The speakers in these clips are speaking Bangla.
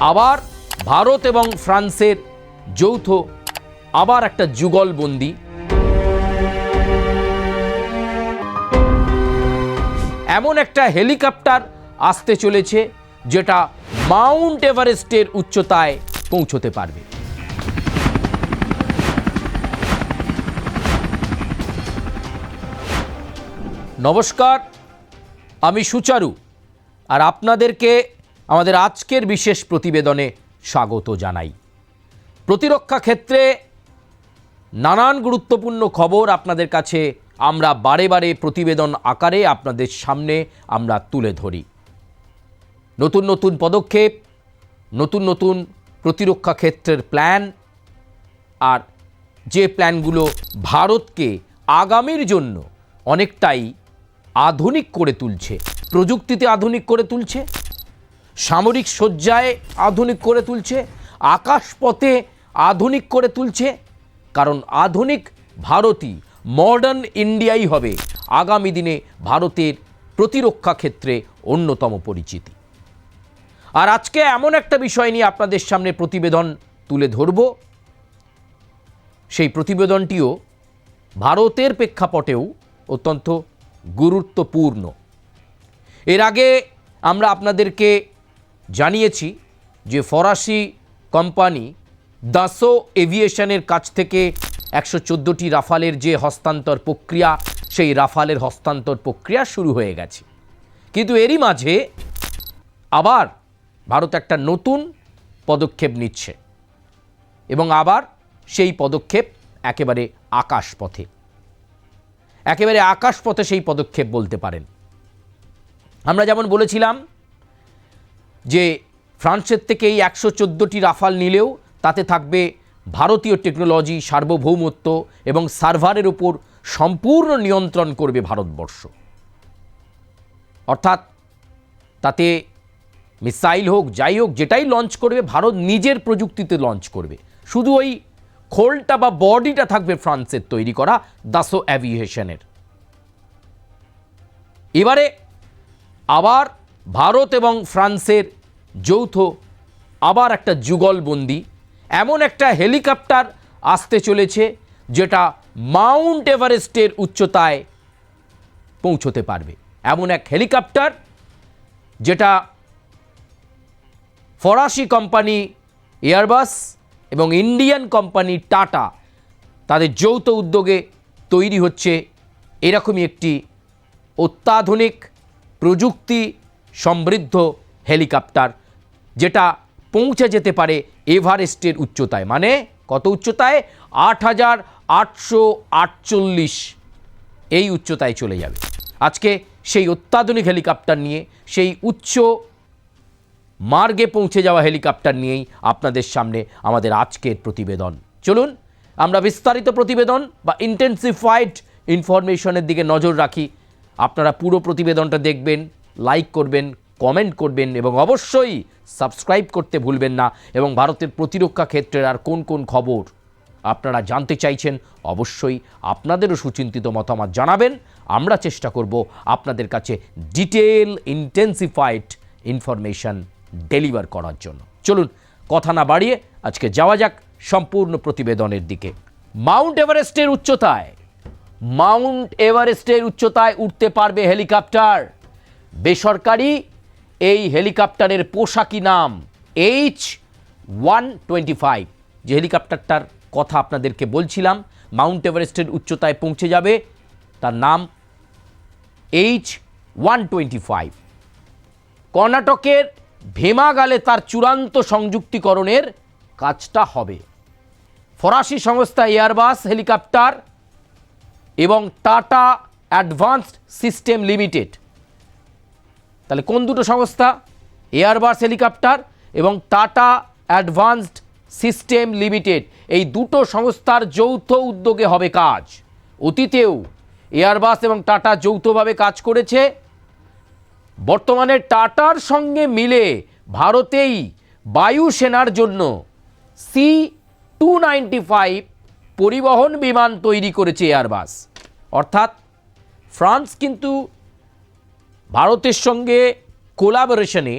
আবার ভারত এবং ফ্রান্সের যৌথ আবার একটা যুগলবন্দি। এমন একটা হেলিকপ্টার আসতে চলেছে যেটা মাউন্ট এভারেস্টের উচ্চতায় পৌঁছতে পারবে। নমস্কার, আমি সুচারু, আর আপনাদেরকে আমাদের আজকের বিশেষ প্রতিবেদনে স্বাগত জানাই। প্রতিরক্ষা ক্ষেত্রে নানান গুরুত্বপূর্ণ খবর আপনাদের কাছে আমরা বারে বারে প্রতিবেদন আকারে আপনাদের সামনে আমরা তুলে ধরি। নতুন নতুন পদক্ষেপ, নতুন নতুন প্রতিরক্ষা ক্ষেত্রের প্ল্যান, আর যে প্ল্যানগুলো ভারতকে আগামীর জন্য অনেকটাই আধুনিক করে তুলছে, প্রযুক্তিতে আধুনিক করে তুলছে, সামরিক সজ্জায় আধুনিক করে তুলছে, আকাশপথে আধুনিক করে তুলছে। কারণ আধুনিক ভারতই, মডার্ন ইন্ডিয়াই হবে আগামী দিনে ভারতের প্রতিরক্ষা ক্ষেত্রে অন্যতম পরিচিতি। আর আজকে এমন একটা বিষয় নিয়ে আপনাদের সামনে প্রতিবেদন তুলে ধরব, সেই প্রতিবেদনটিও ভারতের প্রেক্ষাপটেও অত্যন্ত গুরুত্বপূর্ণ। এর আগে আমরা আপনাদেরকে জানিয়েছি যে ফরাসি কোম্পানি দাসো এভিয়েশনের কাছ থেকে 114টি রাফালের যে হস্তান্তর প্রক্রিয়া, সেই রাফালের হস্তান্তর প্রক্রিয়া শুরু হয়ে গেছে। কিন্তু এরই মাঝে আবার ভারত একটা নতুন পদক্ষেপ নিচ্ছে, এবং আবার সেই পদক্ষেপ একেবারে আকাশপথে, সেই পদক্ষেপ বলতে পারেন। আমরা যেমন বলেছিলাম যে ফ্রান্সের থেকে এই 114টি রাফাল নিলেও তাতে থাকবে ভারতীয় টেকনোলজি, সার্বভৌমত্ব এবং সার্ভারের উপর সম্পূর্ণ নিয়ন্ত্রণ করবে ভারতবর্ষ। অর্থাৎ তাতে মিসাইল হোক, যাই হোক, যেটাই লঞ্চ করবে ভারত নিজের প্রযুক্তিতে লঞ্চ করবে। শুধু ওই খোলটা বা বডিটা থাকবে ফ্রান্সের তৈরি করা দাসো এভিয়েশনের। এবারে আবার ভারত এবং ফ্রান্সের যৌথ আবার একটা যুগলবন্দি, এমন একটা হেলিকপ্টার আসতে চলেছে যেটা মাউন্ট এভারেস্টের উচ্চতায় পৌঁছতে পারবে। এমন এক হেলিকপ্টার যেটা ফরাসি কোম্পানি এয়ারবাস এবং ইন্ডিয়ান কোম্পানি টাটা তাদের যৌথ উদ্যোগে তৈরি হচ্ছে এরকমই একটি অত্যাধুনিক প্রযুক্তি সমৃদ্ধ হেলিকপ্টার, যেটা পৌঁছে যেতে পারে এভারেস্টের উচ্চতায়। মানে কত উচ্চতায়? 8848 এই উচ্চতায় চলে যাবে। আজকে সেই অত্যাধুনিক হেলিকপ্টার নিয়ে, সেই উচ্চ মার্গে পৌঁছে যাওয়া হেলিকপ্টার নিয়েই আপনাদের সামনে আমাদের আজকের প্রতিবেদন। চলুন আমরা বিস্তারিত প্রতিবেদন বা ইন্টেন্সিফাইড ইনফরমেশনের দিকে নজর রাখি। আপনারা পুরো প্রতিবেদনটা দেখবেন, লাইক করবেন, কমেন্ট করবেন এবং অবশ্যই সাবস্ক্রাইব করতে ভুলবেন না। এবং ভারতের প্রতিরক্ষা ক্ষেত্রের আর কোন কোন খবর আপনারা জানতে চাইছেন, অবশ্যই আপনাদেরও সুচিন্তিত মতামত জানাবেন। আমরা চেষ্টা করব আপনাদের কাছে ডিটেল ইন্টেন্সিফাইড ইনফরমেশন ডেলিভার করার জন্য। চলুন কথা না বাড়িয়ে আজকে যাওয়া যাক সম্পূর্ণ প্রতিবেদনের দিকে। মাউন্ট এভারেস্টের উচ্চতায় উঠতে পারবে হেলিকপ্টার। বেসরকারি এই হেলিকপ্টারের পোশাকি নাম H-125। যে হেলিকপ্টারটার কথা আপনাদেরকে বলছিলাম মাউন্ট এভারেস্টের উচ্চতায় পৌঁছে যাবে, তার নাম H-125। কর্ণাটকের ভেমাগালে তার চূড়ান্ত সংযুক্তিকরণের কাজটা হবে। ফরাসি সংস্থা এয়ারবাস হেলিকপ্টার এবং টাটা অ্যাডভান্সড সিস্টেম লিমিটেড, তাহলে কোন দুটো সংস্থা? এয়ারবাস হেলিকপ্টার এবং টাটা অ্যাডভান্সড সিস্টেম লিমিটেড, এই দুটো সংস্থার যৌথ উদ্যোগে হবে কাজ। অতীতেও এয়ারবাস এবং টাটা যৌথভাবে কাজ করেছে। বর্তমানে টাটার সঙ্গে মিলে ভারতেই বায়ুসেনার জন্য C-295 পরিবহন বিমান তৈরি করেছে এয়ারবাস। অর্থাৎ ফ্রান্স কিন্তু ভারতের সঙ্গে কোলাবোরেশনে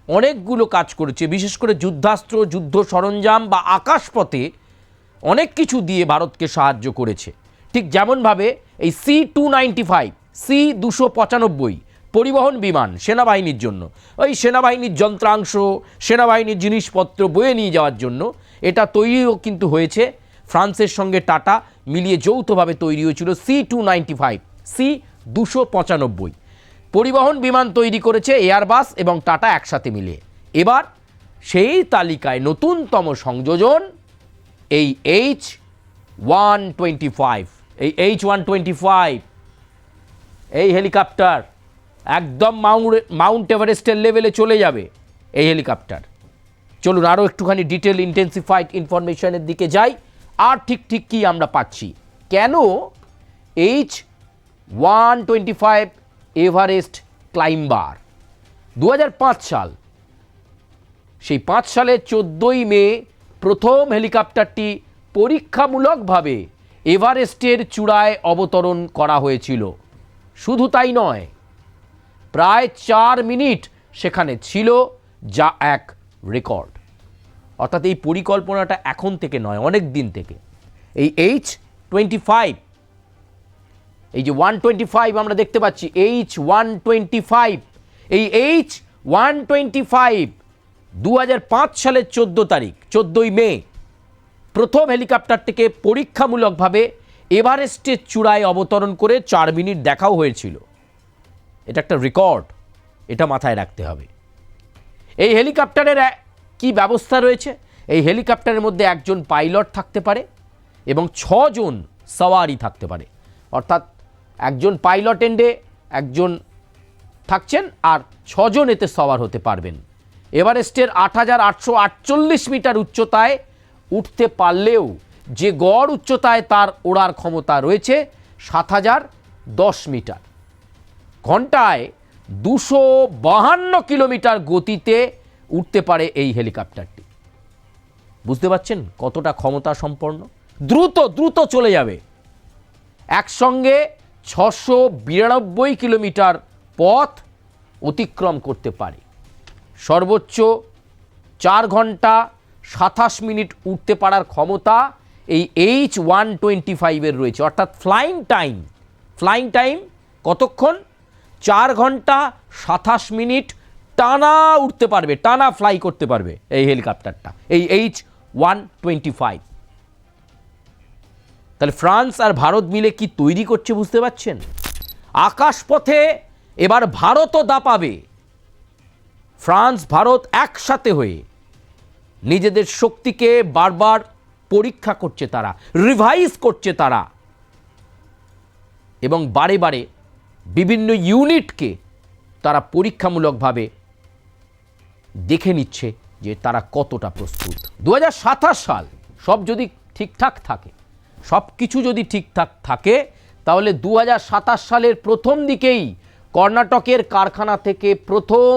অনেকগুলো কাজ করেছে, বিশেষ করে যুদ্ধাস্ত্র, যুদ্ধ সরঞ্জাম বা আকাশপথে অনেক কিছু দিয়ে ভারতকে সাহায্য করেছে। ঠিক যেমনভাবে এই C-295, C-295 পরিবহন বিমান সেনাবাহিনীর জন্য, ওই সেনাবাহিনীর যন্ত্রাংশ, সেনাবাহিনীর জিনিসপত্র বয়ে নিয়ে যাওয়ার জন্য এটা তৈরিও কিন্তু হয়েছে। ফ্রান্সের সঙ্গে টাটা মিলিয়ে যৌথভাবে তৈরি হয়েছিল C-295, C-295 পরিবহন বিমান তৈরি করেছে এয়ারবাস এবং টাটা একসাথে মিলিয়ে। এবার সেই তালিকায় নতুনতম সংযোজন এই H-125, এই H-125 এই হেলিকপ্টার একদম মাউন্ট এভারেস্টের লেভেলে চলে যাবে এই হেলিকপ্টার। চলুন আরও একটুখানি ডিটেল ইন্টেন্সিফাইড ইনফরমেশনের দিকে যাই, আর ঠিক কি আমরা পাচ্ছি, কেন H-125 এভারেস্ট ক্লাইম্বার। 2005 সাল, সেই 5 সালের 14ই মে প্রথম হেলিকপ্টারটি পরীক্ষামূলকভাবে এভারেস্টের চূড়ায় অবতরণ করা হয়েছিল। শুধু তাই নয়, প্রায় 4 মিনিট সেখানে ছিল, যা এক রেকর্ড। অর্থাৎ এই পরিকল্পনাটা এখন থেকে নয়, অনেক দিন থেকে। এই H-25, এই যে 125 আমরা দেখতে পাচ্ছি, H-125, এই H-125 2005 সালের 14ই মে প্রথম হেলিকপ্টারটিকে পরীক্ষামূলকভাবে এভারেস্টের চূড়ায় অবতরণ করে 4 মিনিট দেখাও হয়েছিল। এটা একটা রেকর্ড, এটা মাথায় রাখতে হবে। এই হেলিকপ্টারের কি ব্যবস্থা রয়েছে? এই হেলিকপ্টারের মধ্যে একজন পাইলট থাকতে পারে এবং 6 জন সওয়ারি থাকতে পারে। অর্থাৎ একজন পাইলট এন্ডে একজন থাকছেন আর 6 জন এতে সওয়ার হতে পারবেন। এভারেস্টের 8,848 মিটার উচ্চতায় উঠতে পারলেও যে গড় উচ্চতায় তার ওড়ার ক্ষমতা রয়েছে 7,010 মিটার। ঘন্টায় 252 কিলোমিটার গতিতে উঠতে পারে এই হেলিকপ্টারটি। বুঝতে পারছেন কতটা ক্ষমতা সম্পন্ন? দ্রুত চলে যাবে। একসঙ্গে 692 কিলোমিটার পথ অতিক্রম করতে পারে। সর্বোচ্চ 4 ঘন্টা 27 মিনিট উঠতে পারার ক্ষমতা এই H-125 এর রয়েছে। অর্থাৎ ফ্লাইং টাইম কতক্ষণ? 4 ঘন্টা 27 মিনিট টানা উঠতে পারবে, টানা ফ্লাই করতে পারবে এই হেলিকপ্টারটা, এই H-125। তাহলে ফ্রান্স আর ভারত মিলে কি তৈরি করছে বুঝতে পারছেন? আকাশপথে এবার ভারতও দাপাবে। ফ্রান্স ভারত একসাথে হয়ে নিজেদের শক্তিকে বারবার পরীক্ষা করছে, তারা রিভাইজ করছে তারা, এবং বারে বারে বিভিন্ন ইউনিটকে তারা পরীক্ষামূলকভাবে দেখে নিচ্ছে যে তারা কতটা প্রস্তুত। 2027 সাল সব যদি ঠিকঠাক থাকে, সব কিছু যদি ঠিকঠাক থাকে, তাহলে 2027 সালের প্রথম দিকেই কর্ণাটকের কারখানা থেকে প্রথম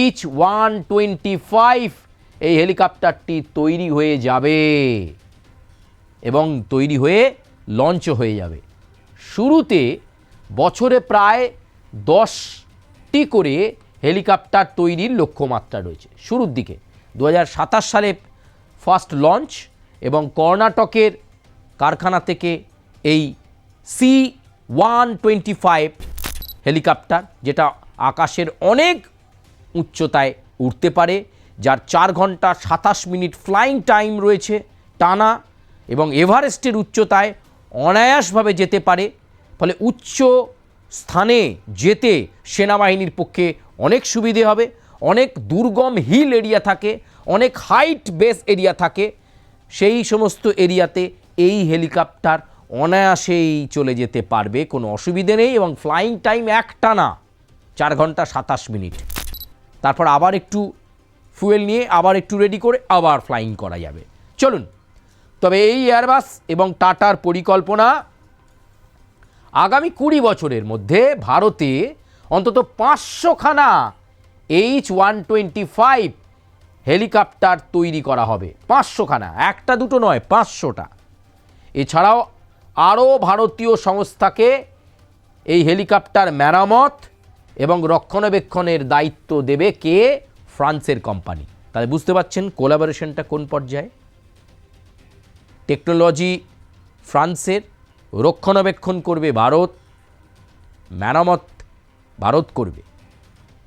H-125 এই হেলিকপ্টারটি তৈরি হয়ে যাবে এবং তৈরি হয়ে লঞ্চও হয়ে যাবে। শুরুতে বছরে প্রায় 10টি করে হেলিকপ্টার তৈরির লক্ষ্যমাত্রা রয়েছে। শুরুর দিকে 2027 সালে ফার্স্ট লঞ্চ, এবং কর্ণাটকের কারখানা থেকে এই C-125 হেলিকপ্টার, যেটা আকাশের অনেক উচ্চতায় উঠতে পারে, যার 4 ঘন্টা 27 মিনিট ফ্লাইং টাইম রয়েছে টানা, এবং এভারেস্টের উচ্চতায় অনায়াসভাবে যেতে পারে। ফলে উচ্চ স্থানে যেতে সেনাবাহিনীর পক্ষে অনেক সুবিধে হবে। অনেক দুর্গম হিল এরিয়া থাকে, অনেক হাইট বেস এরিয়া থাকে, সেই সমস্ত এরিয়াতে এই হেলিকপ্টার অনায়াসেই চলে যেতে পারবে, কোনো অসুবিধে নেই। এবং ফ্লাইং টাইম একটানা 4 ঘন্টা 27 মিনিট। তারপর আবার একটু ফুয়েল নিয়ে আবার একটু রেডি করে আবার ফ্লাইং করা যাবে। চলুন, তবে এই এয়ারবাস এবং টাটার পরিকল্পনা আগামী 20 বছরের মধ্যে ভারতে অন্তত 500খানা H-125 হেলিকপ্টার তৈরি করা হবে। 500খানা, একটা দুটো নয়, 500টা। এছাড়াও আরও ভারতীয় সংস্থাকে এই হেলিকপ্টার মেরামত এবং রক্ষণাবেক্ষণের দায়িত্ব দেবে কে? ফ্রান্সের কোম্পানি। তাহলে বুঝতে পারছেন কোলাবোরেশনটা কোন পর্যায়ে। টেকনোলজি ফ্রান্সের, রক্ষণাবেক্ষণ করবে ভারত, মেরামত ভারত করবে।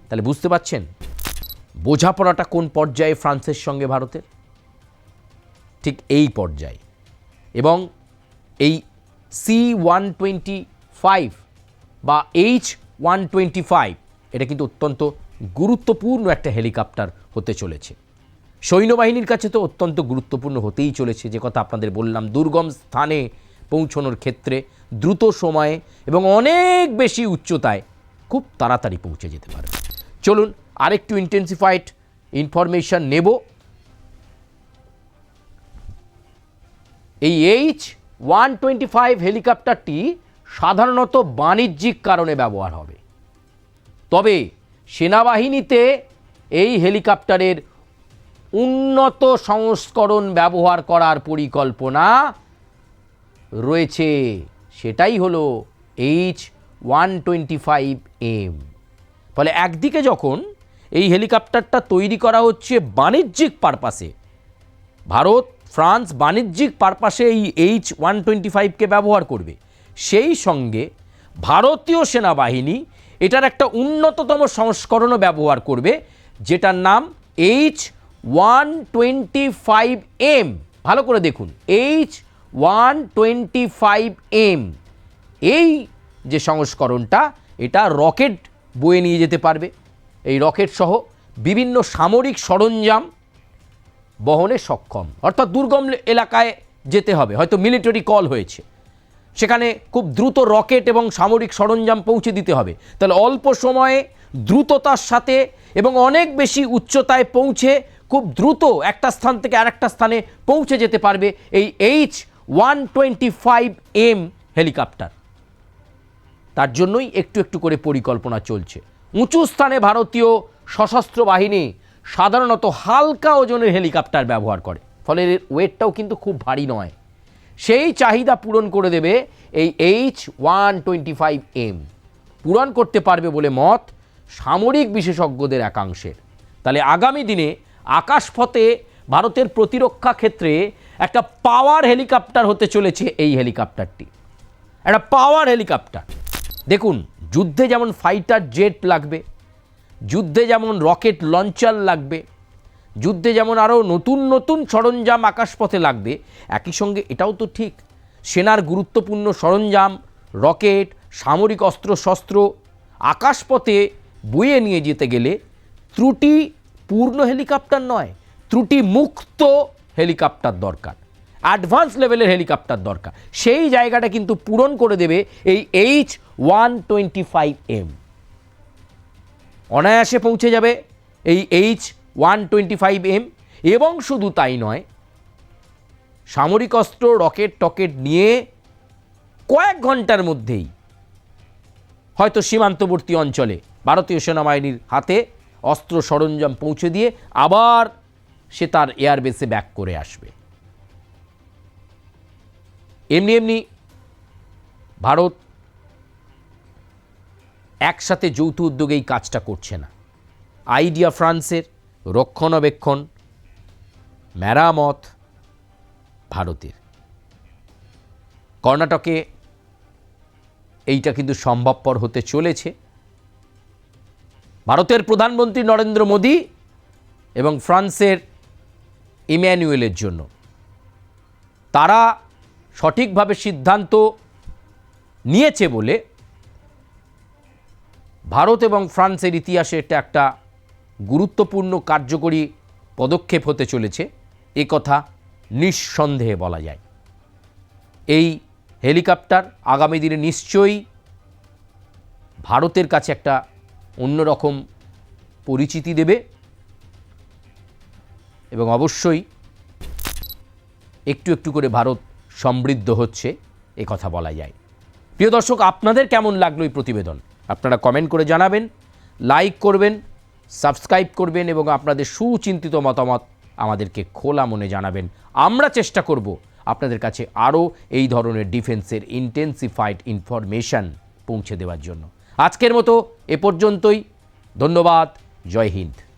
তাহলে বুঝতে পারছেন বোঝাপড়াটা কোন পর্যায়ে ফ্রান্সের সঙ্গে ভারতের, ঠিক এই পর্যায়ে। এবং এই C-125 বা H-125 এটা কিন্তু অত্যন্ত গুরুত্বপূর্ণ একটা হেলিকপ্টার হতে চলেছে। সৈন্যবাহিনীর কাছে তো অত্যন্ত গুরুত্বপূর্ণ হতেই চলেছে, যে কথা আপনাদের বললাম, দুর্গম স্থানে পৌঁছানোর ক্ষেত্রে দ্রুত সময়ে এবং অনেক বেশি উচ্চতায় খুব তাড়াতাড়ি পৌঁছে যেতে পারে। চলুন আরেকটু ইন্টেন্সিফাইড ইনফরমেশন নেব। এই H-125 হেলিকপ্টারটি সাধারণত বাণিজ্যিক কারণে ব্যবহার হবে, তবে সেনাবাহিনীতে এই হেলিকপ্টারের উন্নত সংস্করণ ব্যবহার করার পরিকল্পনা রয়েছে, সেটাই হলো H-125M। ফলে একদিকে যখন এই হেলিকপ্টারটা তৈরি করা হচ্ছে বাণিজ্যিক পারপাসে, ভারত ফ্রান্স বাণিজ্যিক পারপাসে এই H-125কে ব্যবহার করবে, সেই সঙ্গে ভারতীয় সেনাবাহিনী এটার একটা উন্নততম সংস্করণও ব্যবহার করবে, যেটার নাম H-125M। ভালো করে দেখুন, H-125M এই যে সংস্করণটা, এটা রকেট বয়ে নিয়ে যেতে পারবে। এই রকেট সহ বিভিন্ন সামরিক সরঞ্জাম বহনে সক্ষম, অর্থাৎ দুর্গম এলাকায় যেতে হবে, হয়তো মিলিটারি কল হয়েছে, সেখানে খুব দ্রুত রকেট এবং সামরিক সরঞ্জাম পৌঁছে দিতে হবে। তাহলে অল্প সময়ে দ্রুততার সাথে এবং অনেক বেশি উচ্চতায় পৌঁছে খুব দ্রুত একটা স্থান থেকে আরেকটা স্থানে পৌঁছে যেতে পারবে এই H-125M হেলিকপ্টার। তার জন্যই একটু একটু করে পরিকল্পনা চলছে। উঁচু স্থানে ভারতীয় সশস্ত্র বাহিনী সাধারণত হালকা ওজনের হেলিকপ্টার ব্যবহার করে, ফলে এর ওয়েটটাও কিন্তু খুব ভারী নয়। সেই চাহিদা পূরণ করে দেবে এই H-125M, পূরণ করতে পারবে বলে মত সামরিক বিশেষজ্ঞদের একাংশের। তাহলে আগামী দিনে আকাশপথে ভারতের প্রতিরক্ষা ক্ষেত্রে একটা পাওয়ার হেলিকপ্টার হতে চলেছে এই হেলিকপ্টারটি, একটা পাওয়ার হেলিকপ্টার। দেখুন, যুদ্ধে যেমন ফাইটার জেট লাগবে, যুদ্ধে যেমন রকেট লঞ্চার লাগবে, যুদ্ধে যেমন আরও নতুন নতুন সরঞ্জাম আকাশপথে লাগবে, একই সঙ্গে এটাও তো ঠিক সেনার গুরুত্বপূর্ণ সরঞ্জাম, রকেট, সামরিক অস্ত্রশস্ত্র আকাশপথে বয়ে নিয়ে যেতে গেলে ত্রুটিপূর্ণ হেলিকপ্টার নয়, ত্রুটি মুক্ত হেলিকপ্টার দরকার, অ্যাডভান্স লেভেলের হেলিকপ্টার দরকার। সেই জায়গাটা কিন্তু পূরণ করে দেবে এই H-125M। অনায়াসে পৌঁছে যাবে এই H-125M। এবং শুধু তাই নয়, সামরিক অস্ত্র, রকেট টকেট নিয়ে কয়েক ঘন্টার মধ্যেই হয়তো সীমান্তবর্তী অঞ্চলে ভারতীয় সেনাবাহিনীর হাতে অস্ত্র সরঞ্জাম পৌঁছে দিয়ে আবার সে তার এয়ারবেসে ব্যাক করে আসবে। এমনি এমনি ভারত একসাথে যৌথ উদ্যোগে এই কাজটা করছে না। আইডিয়া ফ্রান্সের, রক্ষণাবেক্ষণ মেরামত ভারতের। কর্ণাটকে এইটা কিন্তু সম্ভবপর হতে চলেছে। ভারতের প্রধানমন্ত্রী নরেন্দ্র মোদী এবং ফ্রান্সের ইম্যানুয়েলের জন্য তারা সঠিকভাবে সিদ্ধান্ত নিয়েছে বলে ভারত এবং ফ্রান্সের ইতিহাসে এটা একটা গুরুত্বপূর্ণ কার্যকরী পদক্ষেপ হতে চলেছে, এ কথা নিঃসন্দেহে বলা যায়। এই হেলিকপ্টার আগামী দিনে নিশ্চয়ই ভারতের কাছে একটা অন্যরকম পরিচিতি দেবে এবং অবশ্যই একটু একটু করে ভারত সমৃদ্ধ হচ্ছে, এ কথা বলা যায়। প্রিয় দর্শক, আপনাদের কেমন লাগলো এই প্রতিবেদন? আপনারা কমেন্ট করে জানাবেন, লাইক করবেন, সাবস্ক্রাইব করবেন এবং আপনাদের সুচিন্তিত মতামত আমাদেরকে খোলা মনে জানাবেন। আমরা চেষ্টা করব আপনাদের কাছে আরও এই ধরনের ডিফেন্সের ইন্টেন্সিফাইড ইনফরমেশন পৌঁছে দেওয়ার জন্য। আজকের মতো এ পর্যন্তই। ধন্যবাদ। জয় হিন্দ।